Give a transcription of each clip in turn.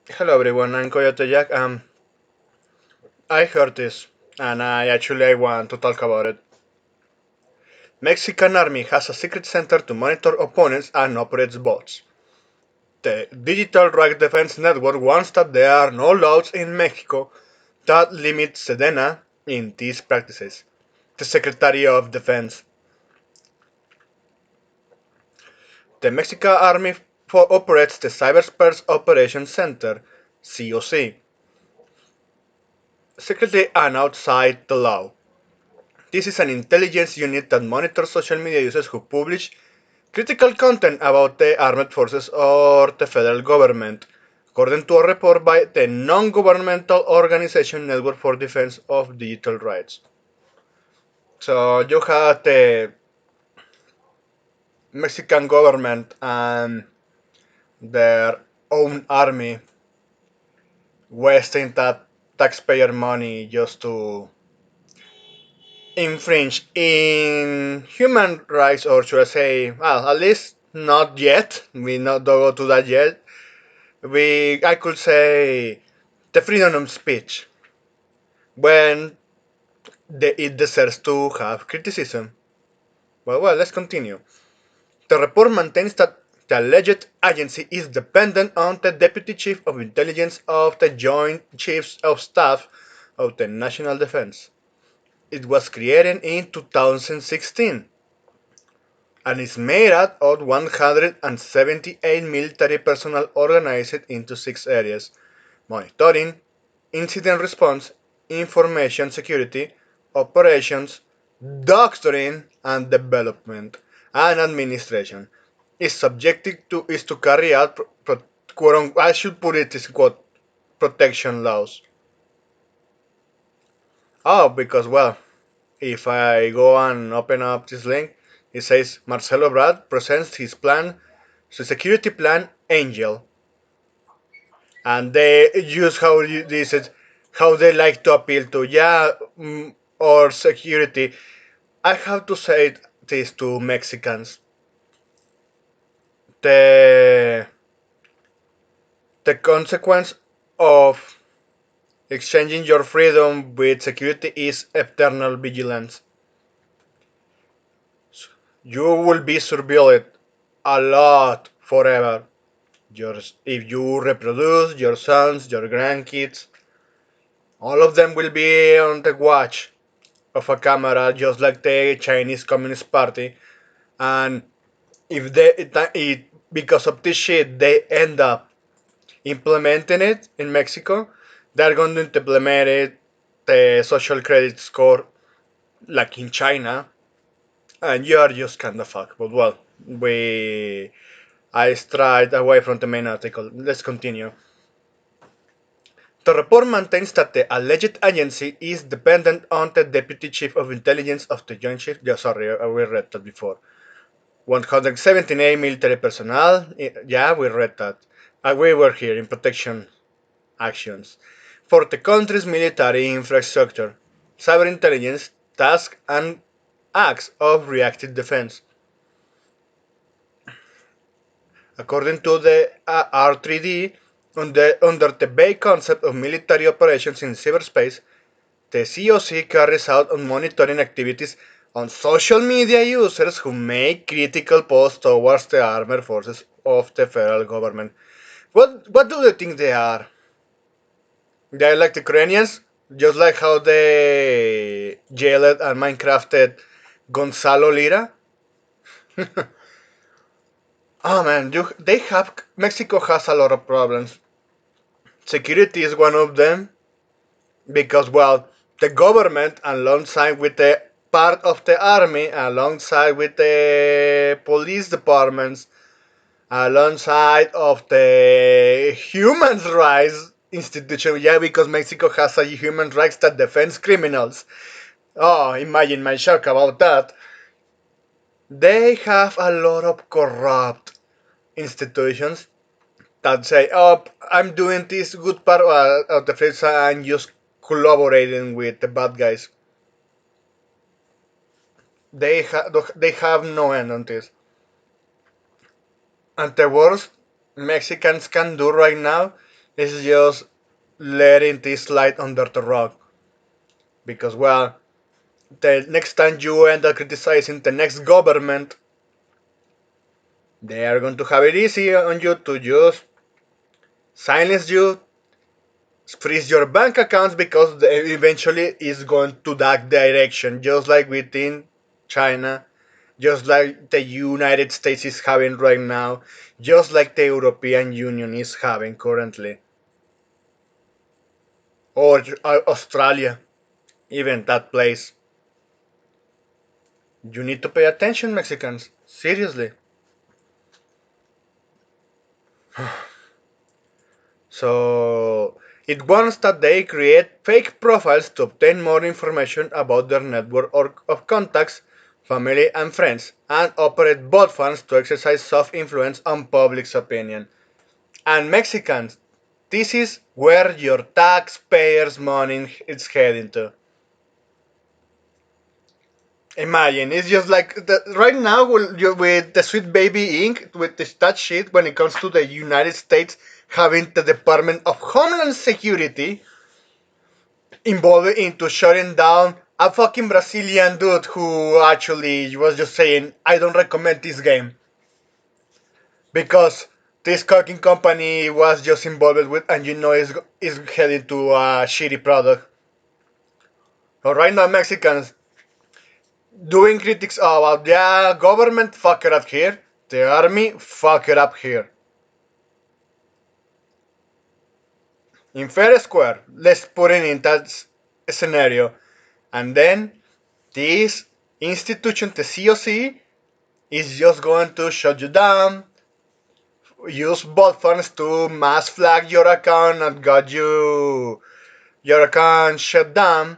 Hello everyone, I'm Coyote Jack. I heard this, and I want to talk about it. Mexican army has a secret center to monitor opponents and operates bots. The Digital Right Defense Network warns that there are no laws in Mexico that limit Sedena in these practices. The Secretary of Defense. The Mexican Army operates the Cyberspace Operations Center, COC, secretly and outside the law. This is an intelligence unit that monitors social media users who publish critical content about the armed forces or the federal government, according to a report by the non-governmental organization Network for Defense of Digital Rights. So you have the Mexican government and their own army wasting that taxpayer money just to infringe in human rights, or should I say, well, at least not yet. We not go to that yet. I could say, the freedom of speech when it deserves to have criticism. Well, let's continue. The report maintains that the alleged agency is dependent on the Deputy Chief of Intelligence of the Joint Chiefs of Staff of the National Defense. It was created in 2016 and is made up of 178 military personnel organized into six areas: monitoring, incident response, information security, operations, doctrine and development, and administration. Is to carry out I should put it as quote protection laws. Oh, because well, if I go and open up this link, it says Marcelo Brad presents his plan, the security plan Angel, and they use this is how they like to appeal to or security. I have to say this to Mexicans: the the consequence of exchanging your freedom with security is eternal vigilance. You will be surveilled a lot forever. If you reproduce, your sons, your grandkids, all of them will be on the watch of a camera, just like the Chinese Communist Party. And if because of this shit, they end up implementing it in Mexico, they're going to implement it, the social credit score, like in China, and you are just kind of fucked. But well, I strayed away from the main article. Let's continue. The report maintains that the alleged agency is dependent on the Deputy Chief of Intelligence of the Joint Chiefs. Yeah, sorry, we read that before. 178 military personnel. Yeah, we read that. We were here in protection actions. For the country's military infrastructure, cyber intelligence, tasks, and acts of reactive defense. According to the R3D, under the vague concept of military operations in cyberspace, the COC carries out on monitoring activities on social media users who make critical posts towards the armed forces of the federal government. What do they think they are? They're like the Ukrainians, just like how they jailed and Minecrafted Gonzalo Lira. Oh man, Mexico has a lot of problems. Security is one of them because well, the government alongside with the part of the army, alongside with the police departments, alongside of the human rights institution. Yeah, because Mexico has a human rights that defends criminals. Oh, imagine my shock about that. They have a lot of corrupt institutions that say, "Oh, I'm doing this good part of the flip side and just collaborating with the bad guys." They have no end on this. And the worst Mexicans can do right now It's just letting this slide under the rug. Because, well, the next time you end up criticizing the next government, they are going to have it easy on you to just silence you, freeze your bank accounts because eventually it's going to that direction, just like within China, just like the United States is having right now, just like the European Union is having currently, or Australia, even that place. You need to pay attention, Mexicans. Seriously. So it wants that they create fake profiles to obtain more information about their network of contacts, family, and friends, and operate bot funds to exercise soft influence on public's opinion. And Mexicans, this is where your taxpayers' money is heading to. Imagine, it's just like right now with the Sweet Baby Inc., with the stat sheet when it comes to the United States having the Department of Homeland Security involved into shutting down a fucking Brazilian dude who actually was just saying, I don't recommend this game because this cooking company was just involved with, and you know, is heading to a shitty product. So right now, Mexicans doing critics about the government, fuck it up here, the army, fuck it up here. In fair square, let's put it in that scenario. And then this institution, the COC, is just going to shut you down, use bot funds to mass flag your account and got your account shut down,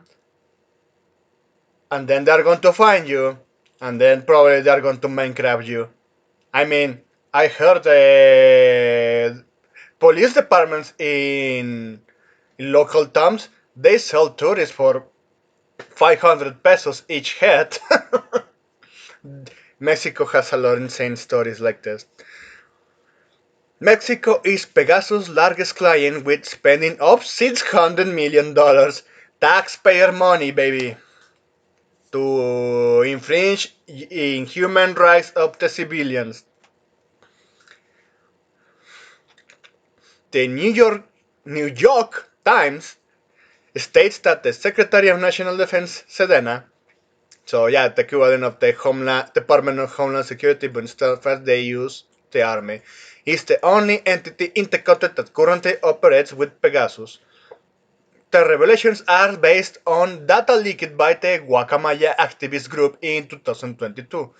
and then they're going to find you, and then probably they're going to Minecraft you. I mean, I heard the police departments in local towns they sell tourists for 500 pesos each head. Mexico has a lot of insane stories like this. Mexico is Pegasus' largest client with spending of $600 million taxpayer money, baby, to infringe in human rights of the civilians. The New York Times states that the Secretary of National Defense, Sedena, so yeah, the equivalent of the Department of Homeland Security, but instead first they use the army, is the only entity in the country that currently operates with Pegasus. The revelations are based on data leaked by the Guacamaya activist group in 2022.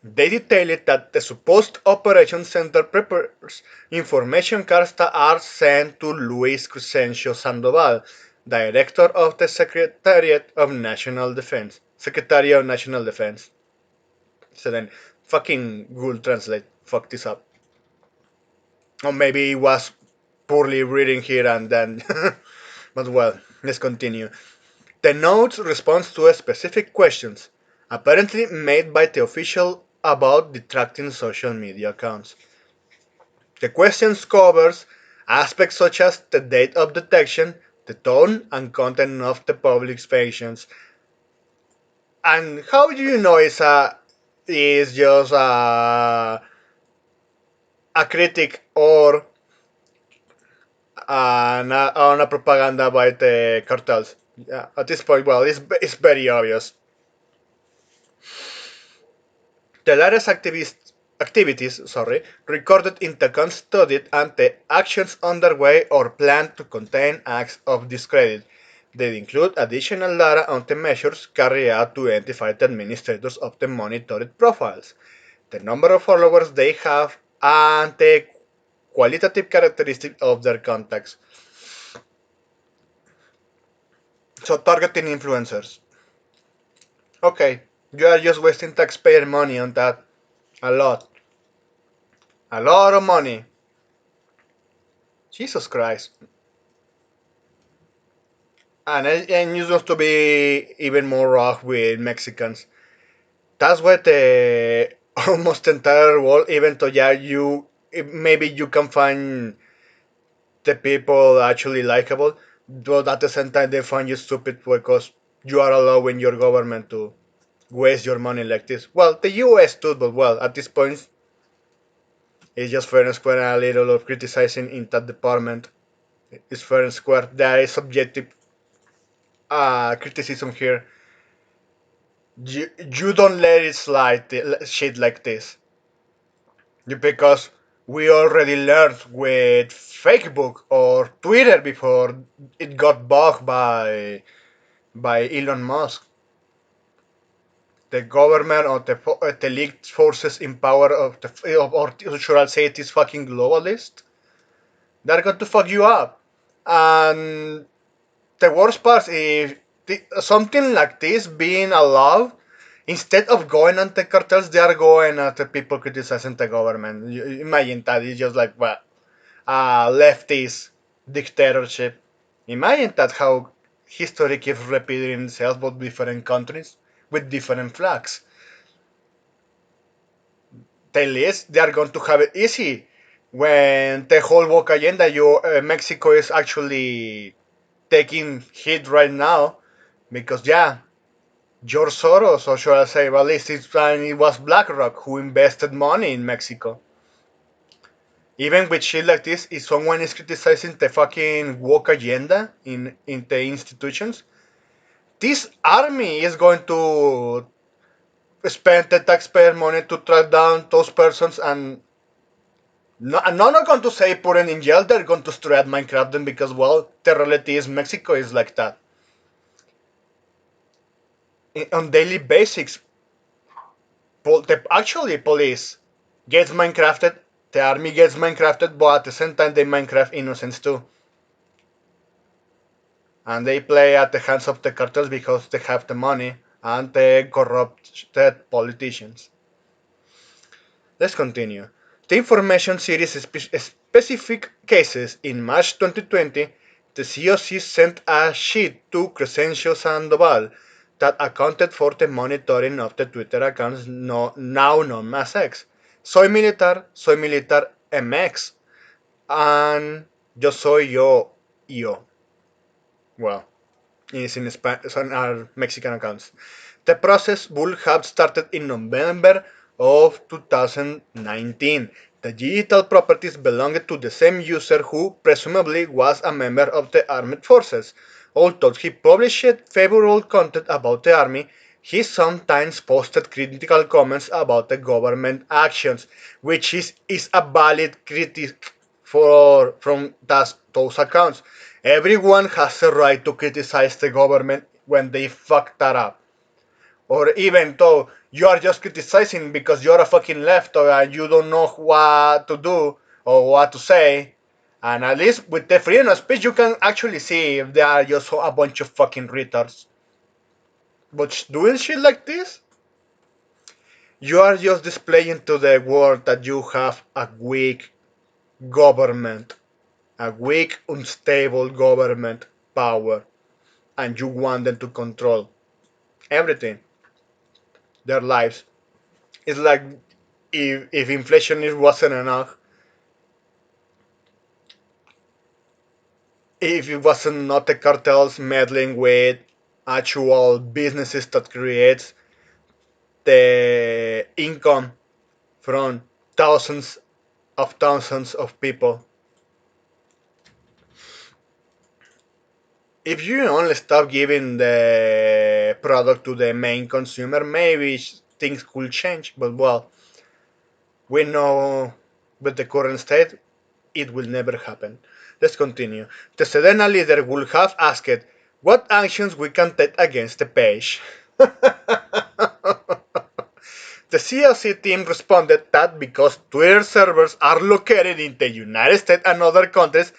They detailed that the supposed operation center prepares information cards that are sent to Luis Crescencio Sandoval, director of the Secretariat of National Defense. Secretary of National Defense. So then, fucking Google Translate fucked this up. Or maybe it was poorly reading here and then. But well, let's continue. The notes responds to specific questions, apparently made by the official about detracting social media accounts. The questions covers aspects such as the date of detection, the tone and content of the public's patients, and how do you know is just a critic or on a propaganda by the cartels? Yeah, at this point, well, it's very obvious. The latest activities recorded in the gun studied and the actions underway or planned to contain acts of discredit. They include additional data on the measures carried out to identify the administrators of the monitored profiles, the number of followers they have, and the qualitative characteristics of their contacts. So targeting influencers. Okay, you are just wasting taxpayer money on that. A lot. A lot of money. Jesus Christ. And it used to be even more rough with Mexicans. That's why the almost entire world, even though yeah, maybe you can find the people actually likable, but at the same time they find you stupid because you are allowing your government to waste your money like this. Well, the US too, but well, at this point, it's just fair and square, and a little of criticizing in that department. It's fair and square. There is subjective criticism here. You don't let it slide shit like this. Because we already learned with Facebook or Twitter before it got bugged by Elon Musk. The government or the elite forces in power of the or should I say it is fucking globalist. They're going to fuck you up. And the worst part is something like this being allowed. Instead of going at the cartels, they are going at the people criticizing the government. You imagine that it's just like what leftist dictatorship. Imagine that how history keeps repeating itself, but different countries with different flags. The least they are going to have it easy when the whole woke agenda. Mexico is actually taking hit right now because yeah, George Soros, or should I say, well, at least it was BlackRock who invested money in Mexico. Even with shit like this, if someone is criticizing the fucking woke agenda in the institutions, this army is going to spend the taxpayer money to track down those persons and no, I'm not going to say put them in jail. They're going to straight Minecraft them because, well, the reality is Mexico is like that. On daily basics, actually police gets Minecrafted, the army gets Minecrafted, but at the same time they Minecraft innocents too. And they play at the hands of the cartels because they have the money and the corrupted politicians. Let's continue. The information series specific cases in March 2020, the COC sent a sheet to Crescencio Sandoval that accounted for the monitoring of the Twitter accounts now known as X. Soy Militar MX, and Yo Soy Yo. Well, it's in Spanish, on our Mexican accounts. The process would have started in November of 2019. The digital properties belonged to the same user who presumably was a member of the armed forces. Although he published favorable content about the army, he sometimes posted critical comments about the government actions, which is a valid critique from those accounts. Everyone has a right to criticize the government when they fuck that up. Or even though you are just criticizing because you're a fucking left or you don't know what to do or what to say. And at least with the freedom of speech, you can actually see if they are just a bunch of fucking retards. But doing shit like this, you are just displaying to the world that you have a weak government, a weak, unstable government power, and you want them to control everything, their lives. It's like if inflation wasn't enough, if it wasn't not the cartels meddling with actual businesses that creates the income from thousands of people. If you only stop giving the product to the main consumer, maybe things could change. But well, we know with the current state, it will never happen. Let's continue. The Sedena leader would have asked what actions we can take against the page. The CLC team responded that because Twitter servers are located in the United States and other countries,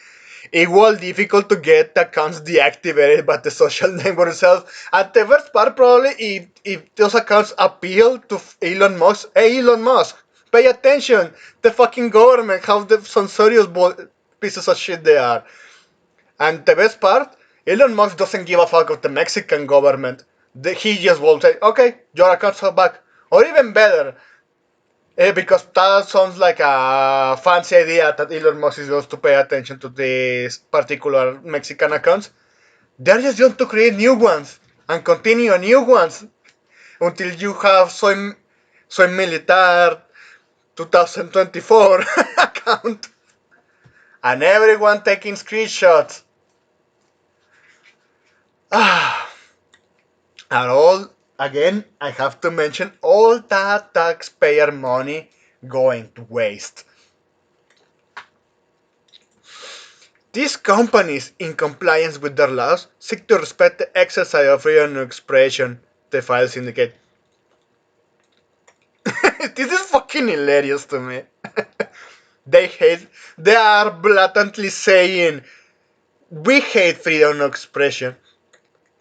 it was difficult to get accounts deactivated by the social network itself. And the worst part, probably, if those accounts appeal to Elon Musk, hey Elon Musk, pay attention. The fucking government, how some serious pieces of shit they are. And the best part, Elon Musk doesn't give a fuck of the Mexican government. He just will say, okay, your accounts are back. Or even better, Because that sounds like a fancy idea that Elon Musk is going to pay attention to these particular Mexican accounts. They're just going to create new ones and continue new ones until you have Soy Militar 2024 account and everyone taking screenshots. Ah, and all again, I have to mention all that taxpayer money going to waste. These companies, in compliance with their laws, seek to respect the exercise of freedom of expression, the files indicate. This is fucking hilarious to me. they hate, they are blatantly saying, we hate freedom of expression,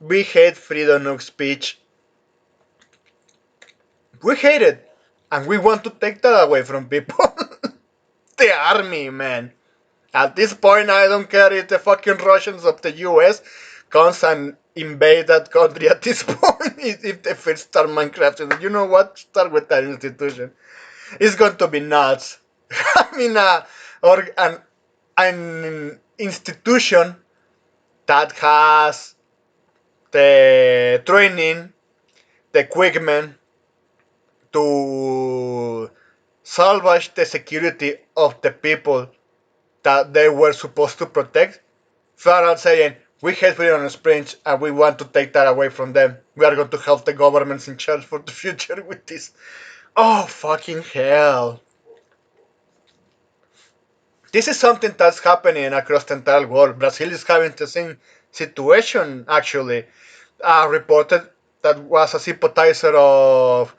we hate freedom of speech, we hate it, and we want to take that away from people. The army, man. At this point, I don't care if the fucking Russians of the US comes and invade that country at this point. If they first start Minecraft, you know what? Start with that institution. It's going to be nuts. I mean, or an institution that has the training, the equipment to salvage the security of the people that they were supposed to protect. Farrell saying, we hate freedom of speech and we want to take that away from them. We are going to help the governments in charge for the future with this. Oh, fucking hell. This is something that's happening across the entire world. Brazil is having the same situation, actually. Reported that was a sympathizer of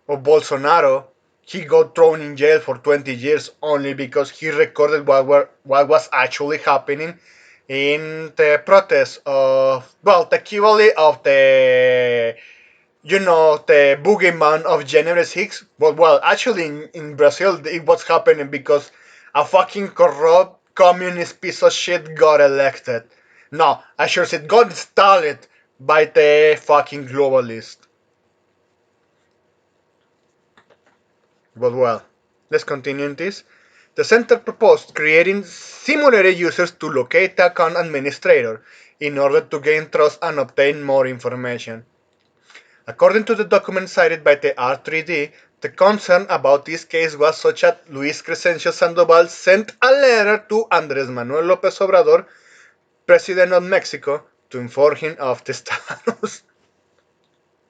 Bolsonaro. He got thrown in jail for 20 years only because he recorded what was actually happening in the protest of, well, the equivalent of the boogeyman of January 6th. But, well, actually, in Brazil, it was happening because a fucking corrupt communist piece of shit got elected. No, I sure said got installed by the fucking globalist. But, well, let's continue in this. The center proposed creating simulated users to locate the account administrator in order to gain trust and obtain more information. According to the document cited by the R3D, the concern about this case was such that Luis Crescencio Sandoval sent a letter to Andrés Manuel López Obrador, president of Mexico, to inform him of the status.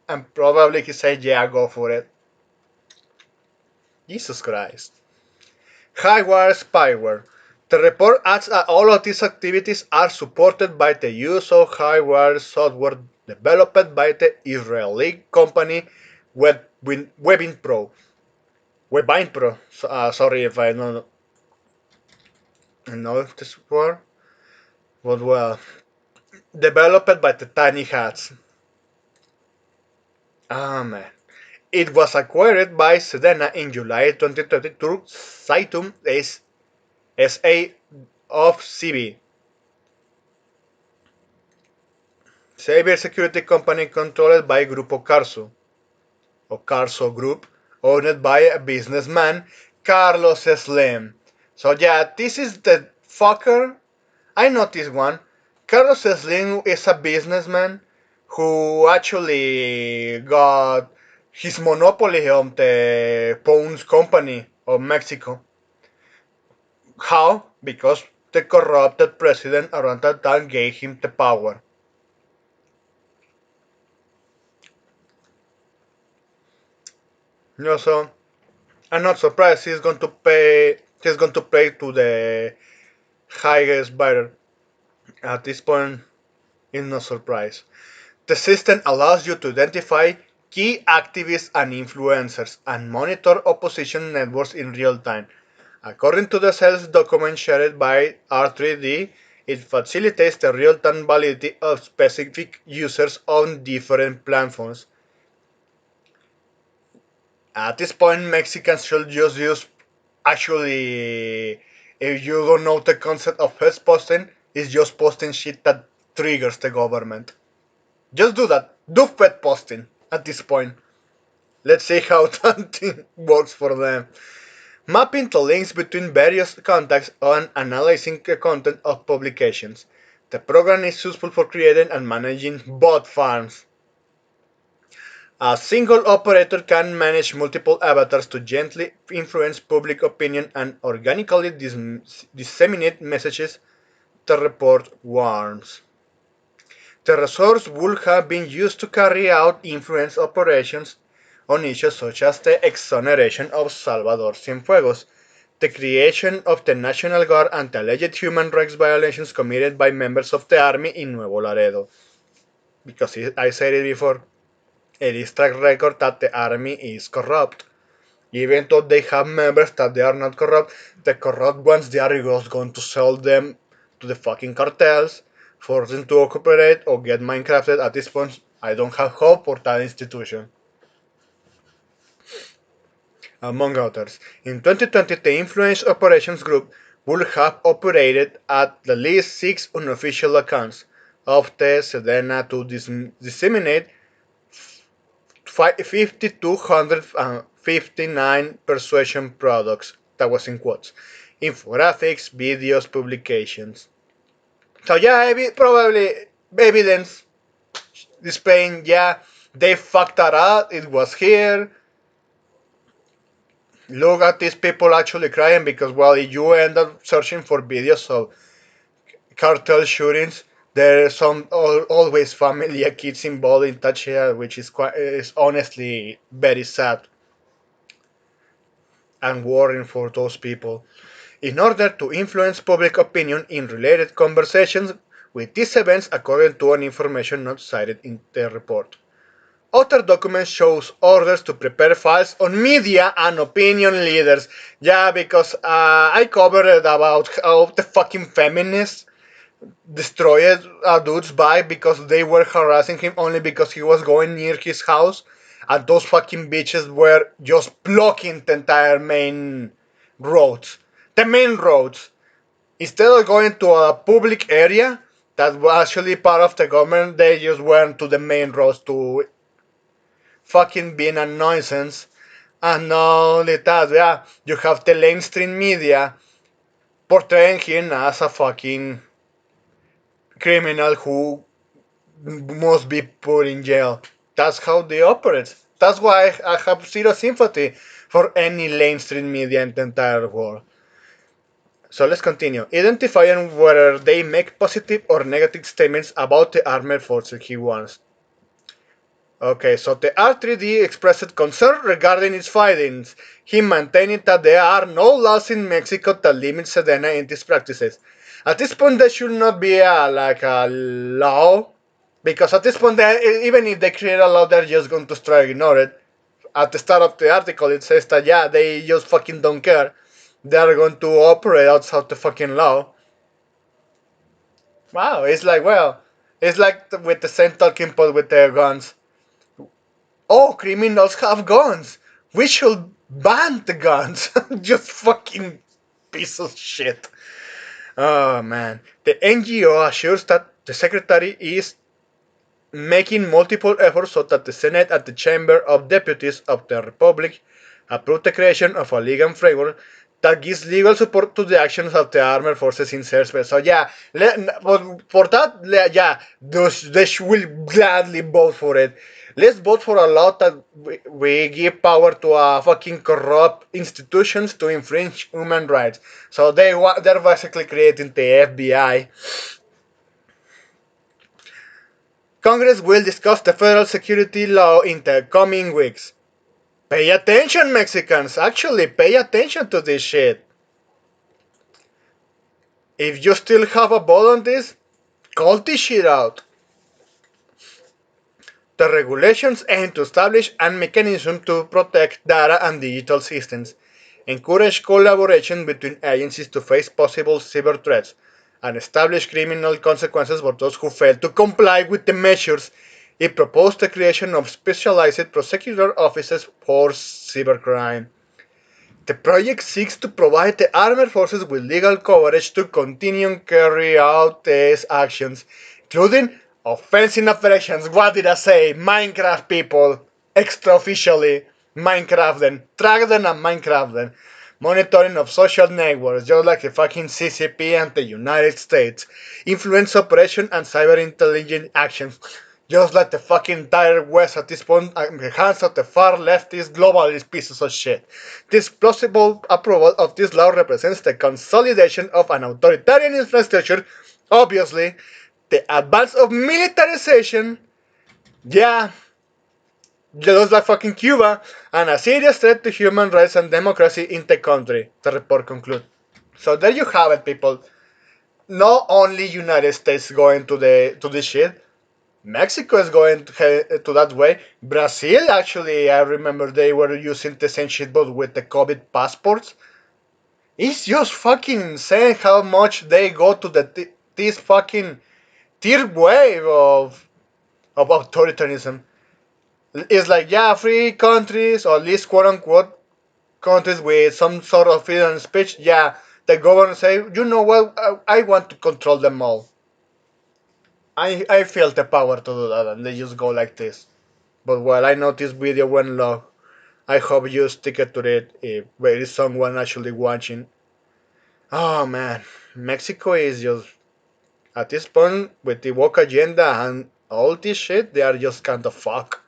And probably he said, yeah, go for it. Jesus Christ. Highwire spyware. The report adds that all of these activities are supported by the use of highwire software developed by the Israeli company Webin Pro. Webin Pro. Sorry if I don't know if this word. But, well, developed by the Tiny Hats. Ah, man. It was acquired by Sedena in July 2020 through Saitum SA of CB. Cybersecurity company controlled by Grupo Carso, or Carso Group, owned by a businessman, Carlos Slim. So yeah, this is the fucker. I know this one. Carlos Slim is a businessman who actually got his monopoly on the phones company of Mexico. How? Because the corrupted president around that time gave him the power. So I'm not surprised he's going to pay. He's going to pay to the highest bidder. At this point, it's no surprise. The system allows you to identify key activists and influencers and monitor opposition networks in real time. According to the sales document shared by R3D, it facilitates the real-time validity of specific users on different platforms. At this point, Mexicans should just use, actually, if you don't know the concept of first posting, it's just posting shit that triggers the government. Just do that. Do fed posting at this point. Let's see how that thing works for them. Mapping the links between various contacts and analyzing the content of publications. The program is useful for creating and managing bot farms. A single operator can manage multiple avatars to gently influence public opinion and organically disseminate messages, the report warns. The resource would have been used to carry out influence operations on issues such as the exoneration of Salvador Cienfuegos, the creation of the National Guard, and the alleged human rights violations committed by members of the army in Nuevo Laredo. Because I said it before, it is track record that the army is corrupt. Even though they have members that they are not corrupt, the corrupt ones they are just going to sell them to the fucking cartels, force them to cooperate or get Minecrafted. At this point, I don't have hope for that institution. Among others, in 2020, the Influence Operations Group would have operated at the least 6 unofficial accounts of the Sedena to disseminate 5,259 persuasion products, that was in quotes, infographics, videos, publications. So yeah, probably evidence displaying, yeah, they fucked that up, it was here. Look at these people actually crying because, well, if you end up searching for videos of cartel shootings, there's always family and kids involved in that shit, which is honestly very sad and worrying for those people. In order to influence public opinion in related conversations with these events, according to an information not cited in the report. Other documents shows orders to prepare files on media and opinion leaders. Yeah, because I covered about how the fucking feminists destroyed a dude's bike because they were harassing him only because he was going near his house, and those fucking bitches were just blocking the entire main roads. The main roads. Instead of going to a public area that was actually part of the government, they just went to the main roads to fucking being a nuisance. And not only that, yeah, you have the mainstream media portraying him as a fucking criminal who must be put in jail. That's how they operate. That's why I have zero sympathy for any mainstream media in the entire world. So let's continue. Identifying whether they make positive or negative statements about the armed forces he wants. Okay, so the R3D expressed concern regarding its findings. He maintained that there are no laws in Mexico that limit Sedena in these practices. At this point, there should not be a law, because at this point, even if they create a law, they're just going to try to ignore it. At the start of the article, it says that yeah, they just fucking don't care. They are going to operate outside the fucking law. Wow, it's like, well, it's like with the same talking point with their guns. Oh, criminals have guns. We should ban the guns. Just fucking piece of shit. Oh man. The NGO assures that the secretary is making multiple efforts so that the Senate and the Chamber of Deputies of the Republic approve the creation of a legal framework that gives legal support to the actions of the armed forces in Serbia. So yeah, for that, yeah, they will gladly vote for it. Let's vote for a law that we give power to fucking corrupt institutions to infringe human rights. So they're basically creating the FBI. Congress will discuss the federal security law in the coming weeks. Pay attention, Mexicans! Actually, pay attention to this shit. If you still have a vote on this, call this shit out. The regulations aim to establish a mechanism to protect data and digital systems, encourage collaboration between agencies to face possible cyber threats, and establish criminal consequences for those who fail to comply with the measures. It proposed the creation of specialized prosecutor offices for cybercrime. The project seeks to provide the armed forces with legal coverage to continue carry out these actions, including offensive operations. What did I say? Minecraft people. extra officially Minecraft them, track them and Minecraft them. Monitoring of social networks, just like the fucking CCP and the United States. Influence operation and cyber intelligence actions, just like the fucking entire West at this point in the hands of the far leftist globalist pieces of shit. This plausible approval of this law represents the consolidation of an authoritarian infrastructure. Obviously, the advance of militarization, yeah, just like fucking Cuba, and a serious threat to human rights and democracy in the country, the report concludes. So there you have it, people. Not only United States going to this shit, Mexico is going to that way. Brazil, actually, I remember they were using the same shit, but with the COVID passports. It's just fucking insane how much they go to this fucking third wave of authoritarianism. It's like, yeah, free countries, or at least quote unquote countries with some sort of freedom of speech. Yeah, the government say, you know what, I want to control them all. I feel the power to do that, and they just go like this. But well, I know this video went long. I hope you stick it to it if there is someone actually watching. Oh man, Mexico is just, at this point, with the woke agenda and all this shit, they are just kind of fucked.